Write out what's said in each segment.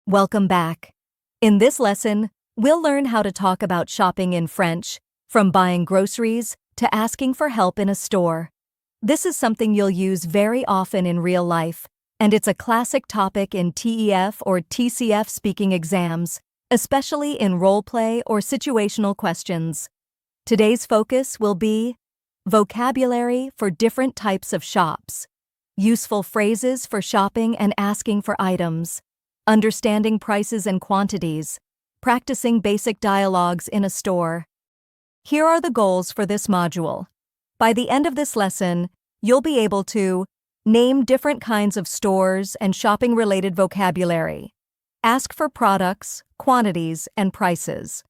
Welcome back. In this lesson, we'll learn how to talk about shopping in French, from buying groceries to asking for help in a store. This is something you'll use very often in real life, and it's a classic topic in TEF or TCF speaking exams, especially in roleplay or situational questions. Today's focus will be vocabulary for different types of shops, useful phrases for shopping and asking for items, understanding prices and quantities, practicing basic dialogues in a store. Here are the goals for this module. By the end of this lesson, you'll be able to name different kinds of stores and shopping-related vocabulary, ask for products, quantities, and prices,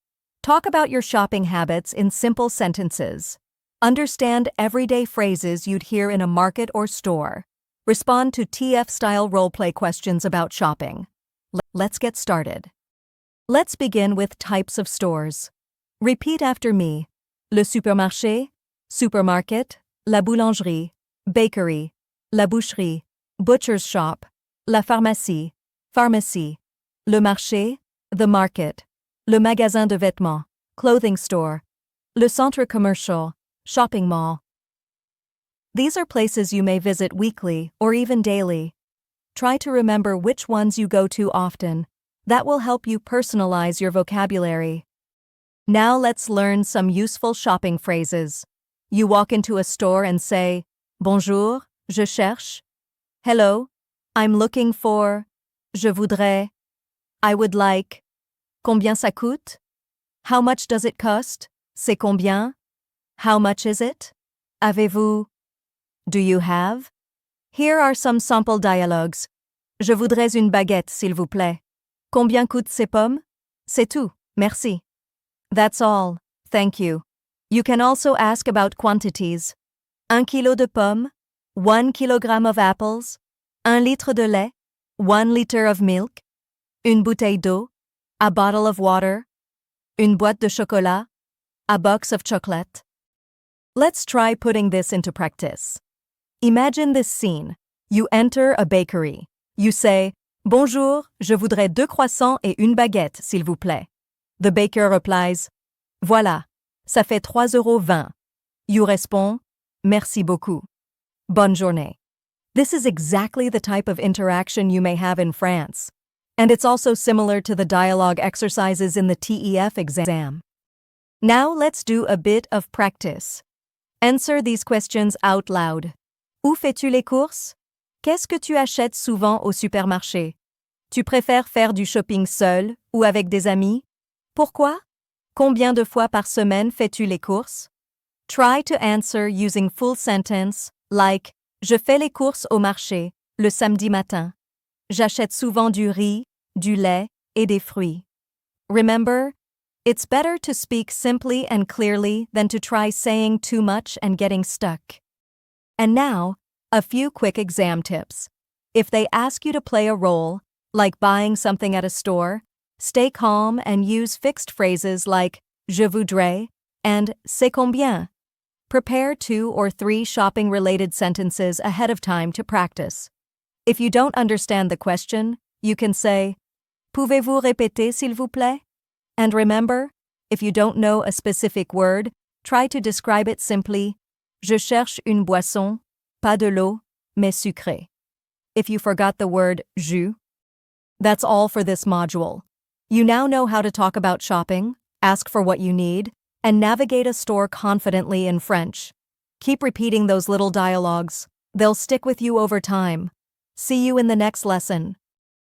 talk about your shopping habits in simple sentences, understand everyday phrases you'd hear in a market or store, respond to TF-style roleplay questions about shopping. Let's get started. Let's begin with types of stores. Repeat after me. Le supermarché, supermarket, la boulangerie, bakery, la boucherie, butcher's shop, la pharmacie, pharmacy, le marché, the market, le magasin de vêtements, clothing store, le centre commercial, shopping mall. These are places you may visit weekly or even daily. Try to remember which ones you go to often. That will help you personalize your vocabulary. Now let's learn some useful shopping phrases. You walk into a store and say, Bonjour, je cherche. Hello, I'm looking for. Je voudrais. I would like. Combien ça coûte? How much does it cost? C'est combien? How much is it? Avez-vous? Do you have? Here are some sample dialogues. Je voudrais une baguette, s'il vous plaît. Combien coûtent ces pommes? C'est tout, merci. That's all, thank you. You can also ask about quantities. 1 kilo de pommes, 1 kilogramme of apples, 1 litre de lait, 1 liter of milk, une bouteille d'eau, a bottle of water, une boîte de chocolat, a box of chocolate. Let's try putting this into practice. Imagine this scene. You enter a bakery. You say, Bonjour, je voudrais 2 croissants et une baguette, s'il vous plaît. The baker replies, Voilà, ça fait 3,20 €. You respond, Merci beaucoup. Bonne journée. This is exactly the type of interaction you may have in France. And it's also similar to the dialogue exercises in the TEF exam. Now let's do a bit of practice. Answer these questions out loud. Où fais-tu les courses? Qu'est-ce que tu achètes souvent au supermarché? Tu préfères faire du shopping seul ou avec des amis? Pourquoi? Combien de fois par semaine fais-tu les courses? Try to answer using full sentence, like Je fais les courses au marché, le samedi matin. J'achète souvent du riz, du lait et des fruits. Remember, it's better to speak simply and clearly than to try saying too much and getting stuck. And now, a few quick exam tips. If they ask you to play a role, like buying something at a store, stay calm and use fixed phrases like je voudrais and c'est combien. Prepare 2 or 3 shopping-related sentences ahead of time to practice. If you don't understand the question, you can say, Pouvez-vous répéter s'il vous plaît? And remember, if you don't know a specific word, try to describe it simply, Je cherche une boisson, pas de l'eau, mais sucrée. If you forgot the word jus. That's all for this module. You now know how to talk about shopping, ask for what you need, and navigate a store confidently in French. Keep repeating those little dialogues. They'll stick with you over time. See you in the next lesson.